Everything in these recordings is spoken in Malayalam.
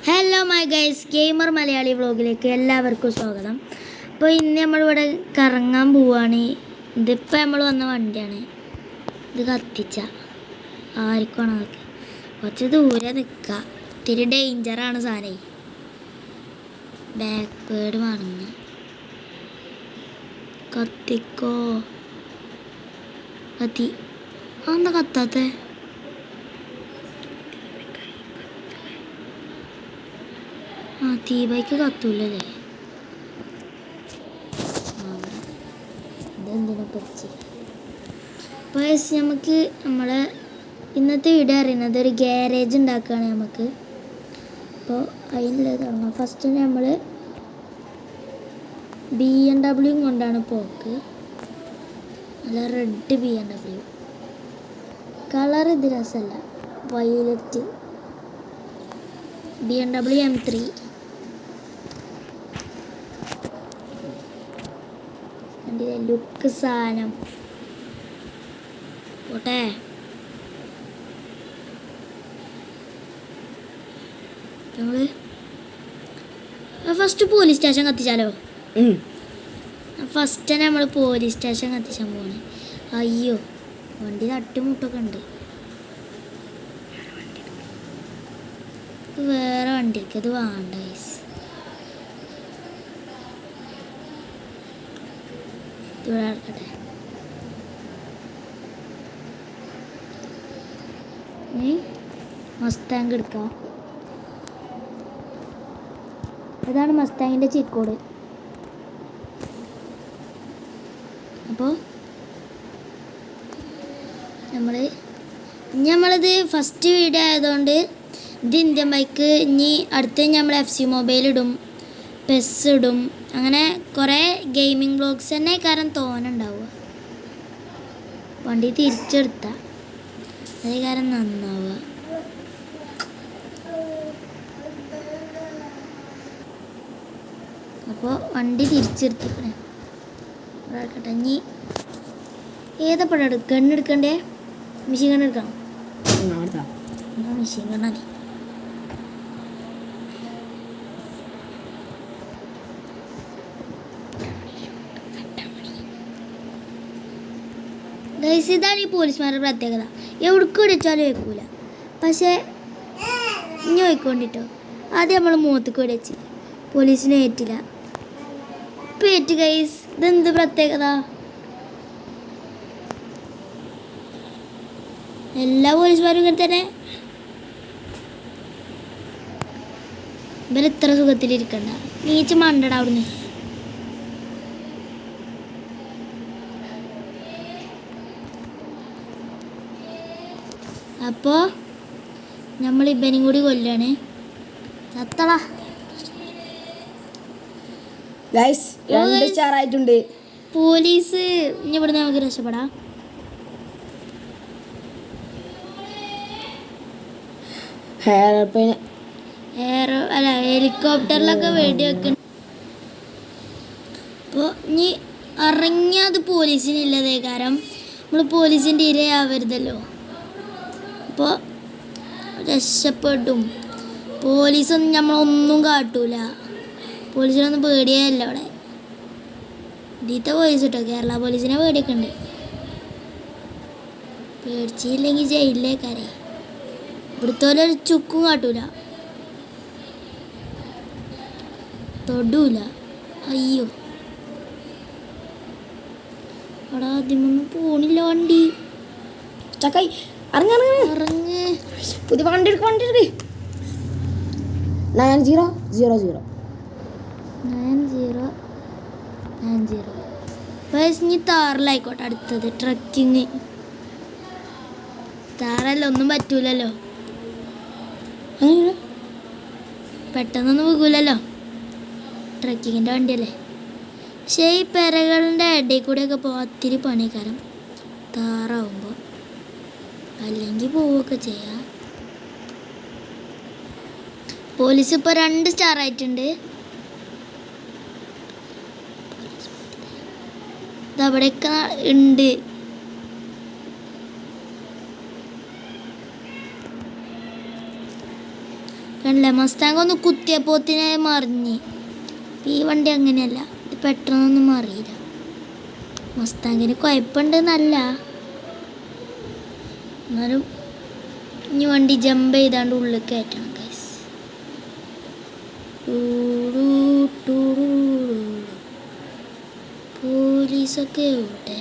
Hello my guys, gamer Malayali വ്ളോഗിലേക്ക് എല്ലാവർക്കും സ്വാഗതം. അപ്പോൾ ഇന്ന് നമ്മളിവിടെ കറങ്ങാൻ പോവുകയാണ്. ഇതിപ്പോൾ നമ്മൾ വന്ന വണ്ടിയാണ്. ഇത് കത്തിച്ച ആർക്കാണ് അതൊക്കെ കുറച്ച് ദൂരെ നിൽക്കുക. ഇത്തിരി ഡേഞ്ചറാണ് സാധനം. ബാക്ക് പേഡ് വേണമെന്ന് കത്തിക്കോ കത്തി എന്താ കത്താത്തേ? തീ ബൈക്ക് കത്തൂലല്ലേ? ഇതെന്തിനാ പറിച്ച് അപ്പോൾ നമുക്ക് നമ്മളെ ഇന്നത്തെ വീഡിയോ അറിയുന്നത് ഒരു ഗ്യാരേജ് ഉണ്ടാക്കുകയാണ് നമുക്ക്. അപ്പോൾ അതിനുള്ളത് തുടങ്ങാം. ഫസ്റ്റ് നമ്മൾ BMW കൊണ്ടാണ് പോക്ക്. നല്ല റെഡ് BMW. കളർ ഇത് രസമല്ല, വയലറ്റ്. BMW M3. അതിൻ്റെ ലുക്ക് സാധനം പോട്ടെ. ഞങ്ങൾ ഫസ്റ്റ് പോലീസ് സ്റ്റേഷൻ കത്തിച്ചാലോ? ഫസ്റ്റ് നമ്മൾ പോലീസ് സ്റ്റേഷൻ കത്തിച്ചാൻ പോണേ. അയ്യോ, വണ്ടി തട്ടുമുട്ടൊക്കെ ഉണ്ട്. വേറെ വണ്ടിക്ക് അത് വേണ്ട. ഇവിടെ നടക്കട്ടെ. മസ്താങ് എടുക്കാം. ഇതാണ് മസ്താങ്ങിൻ്റെ ചീക്കോട്. അപ്പോൾ നമ്മളിത് ഫസ്റ്റ് വീഡിയോ ആയതുകൊണ്ട് ഇത് ഇന്ത്യൻ ബൈക്ക്. ഇനി അടുത്ത് നമ്മൾ FC മൊബൈൽ ഇടും, PES ഇടും. അങ്ങനെ കുറേ ഗെയിമിംഗ് ബ്ലോഗ്സ് തന്നെ കാരണം തോന്നുന്നുണ്ടാവുക. വണ്ടി തിരിച്ചെടുത്ത അതേ കാരണം നന്നാവുക. അപ്പോൾ വണ്ടി തിരിച്ചെടുത്തിക്കണേ. ഒരാൾക്കട്ടെ. ഇനി ഏതാ പടം ഗണ്ണെടുക്കണ്ടേ? മെഷീൻ ഗണ്ണ് എടുക്കണം. മെഷീൻ ഗണ്ണ് മതി. ഇതാണ് ഈ പോലീസുമാരുടെ പ്രത്യേകത. എവിടേക്ക് വെച്ചാലും വെക്കൂല. പക്ഷേ ഇനി പോയിക്കൊണ്ടിട്ടോ ആദ്യം നമ്മൾ മുഖത്തേക്ക് വെച്ച് പോലീസിനെ ഏറ്റില്ല. പേറ്റ് ഗൈസ്. ഇതെന്ത് പ്രത്യേകത? എല്ലാ പോലീസുമാരും ഇങ്ങനെ തന്നെ. ഇവരെത്ര സുഖത്തിലിരിക്കണ്ട. നീച്ച് മണ്ടട അവിടുന്ന്. അപ്പോൾ നമ്മൾ ഇവനും കൂടി കൊല്ലാണ്. ചത്തളാ ഗൈസ്, 2 സ്റ്റാർ ആയിട്ടുണ്ട്. പോലീസ് ഇനി ഇവിടുന്ന് നമുക്ക് രക്ഷപ്പെടാം. ഹെലികോപ്റ്ററിലൊക്കെ വെടി വെക്കണം. അപ്പോൾ ഇനി ഇറങ്ങിയത് പോലീസിനില്ലതേ കാരണം നമ്മൾ പോലീസിൻ്റെ ഇരയാവരുതല്ലോ. അപ്പോൾ രക്ഷപ്പെടും. പോലീസൊന്നും നമ്മളൊന്നും കാട്ടൂല. പോലീസിനൊന്നും പേടിയല്ല അവിടെ. ഇതീത്തെ പോലീസ് കേട്ടോ, കേരള പോലീസിനെ പേടിയൊക്കെ ഉണ്ട്. പേടിച്ചില്ലെങ്കിൽ ജയിലിലേക്കാരെ. ഇവിടുത്തെ പോലെ ഒരു ചുക്കും കാട്ടൂല, തൊടൂല. അയ്യോ, അവിടെ ആദ്യമൊന്നും പോണില്ല വണ്ടി. ചക്കായി ഇറങ്ങ്. പുതിയ വണ്ടി എടുക്ക. 9000 ഇനി താറിലായിക്കോട്ടെ. അടുത്തത് ട്രക്കിങ്. താറല്ല, ഒന്നും പറ്റൂലല്ലോ, പെട്ടെന്നൊന്നും പോകൂലല്ലോ. ട്രക്കിങ്ങിൻ്റെ വണ്ടിയല്ലേ. പക്ഷേ ഈ പെരകളുടെ ഇടയിൽ കൂടെയൊക്കെ പോകാൻ ഒത്തിരി പണിക്കാരം താറാവുമ്പോൾ. അല്ലെങ്കിൽ പോവുകയൊക്കെ ചെയ്യാം. പോലീസ് ഇപ്പോൾ 2 സ്റ്റാർ ആയിട്ടുണ്ട്. ഇതവിടെയൊക്കെ ഉണ്ട്. കണ്ടില്ലേ മസ്താങ് ഒന്ന് കുത്തിയപ്പോത്തിനെ മറിഞ്ഞ്. ഈ വണ്ടി അങ്ങനെയല്ല, ഇത് പെട്ടെന്നൊന്നും മറിയില്ല. മസ്താങ്ങിന് കുഴപ്പമുണ്ടെന്നല്ല, എന്നാലും ഇനി വണ്ടി ജമ്പ് ചെയ്താണ്ട് ഉള്ളിൽ കയറ്റണം ഗൈസ്. പോലീസൊക്കെ ഇവിടെ.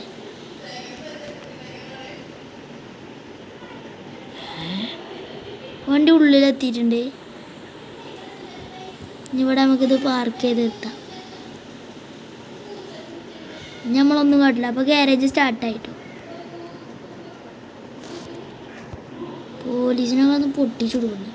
വണ്ടി ഉള്ളിലെത്തിയിട്ടുണ്ട്. ഇനി ഇവിടെ നമുക്കിത് പാർക്ക് ചെയ്ത് നിർത്താം. നമ്മളൊന്നും കാട്ടില്ല. അപ്പോൾ ഗ്യാരേജ് സ്റ്റാർട്ടായിട്ടു. പോലീസിനൊക്കെ ഒന്ന് പൊട്ടിച്ചുടുന്നു.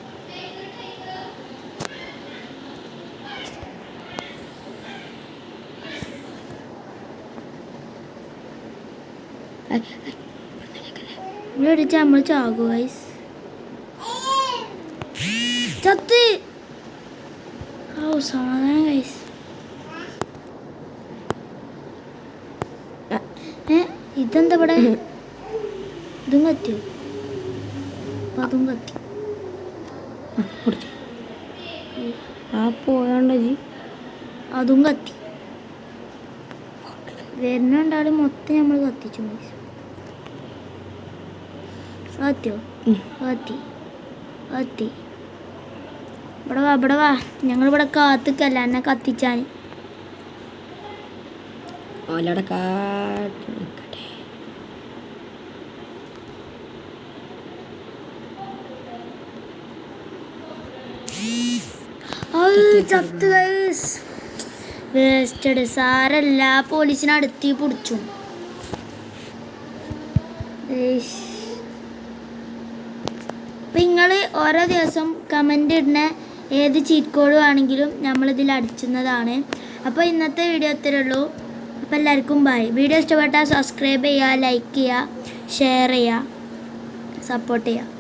ഇവിടെ അടിച്ചാൽ നമ്മൾ ചാകും ഗൈസ്. ചത്ത്. ഓ സമാധാനം ഗൈസ്. ഇതെന്താ ഇവിടെ? ഇതും കത്തിയോ? അതും കത്തി. ആ പോയാണ്ട് ജി അതും കത്തി. വരുന്നുണ്ടാലും മൊത്തം നമ്മൾ കത്തിച്ചു. കത്തിയോ? കത്തി കത്തി. ഇവിടെ വാ ഞങ്ങളിവിടെ കാത്തിക്കല്ല എന്നെ കത്തിച്ചാൻ. ഓലടെ കാട്ട് നിൽക്കട്ടെ. ചത്ത് ഗൈസ്. വേസ്റ്റഡ്. സാരല്ല, പോലീസിനടുത്ത് പിടിച്ചു. അപ്പം നിങ്ങൾ ഓരോ ദിവസം കമൻ്റ് ഇടുന്ന ഏത് ചീറ്റ് കോഡ് ആണെങ്കിലും നമ്മളിതിൽ അടിച്ചുന്നതാണ്. അപ്പോൾ ഇന്നത്തെ വീഡിയോ ഇത്രയേ ഉള്ളൂ. അപ്പോൾ എല്ലാവർക്കും ബൈ. വീഡിയോ ഇഷ്ടപ്പെട്ടാൽ സബ്സ്ക്രൈബ് ചെയ്യുക, ലൈക്ക് ചെയ്യുക, ഷെയർ ചെയ്യുക, സപ്പോർട്ട് ചെയ്യുക.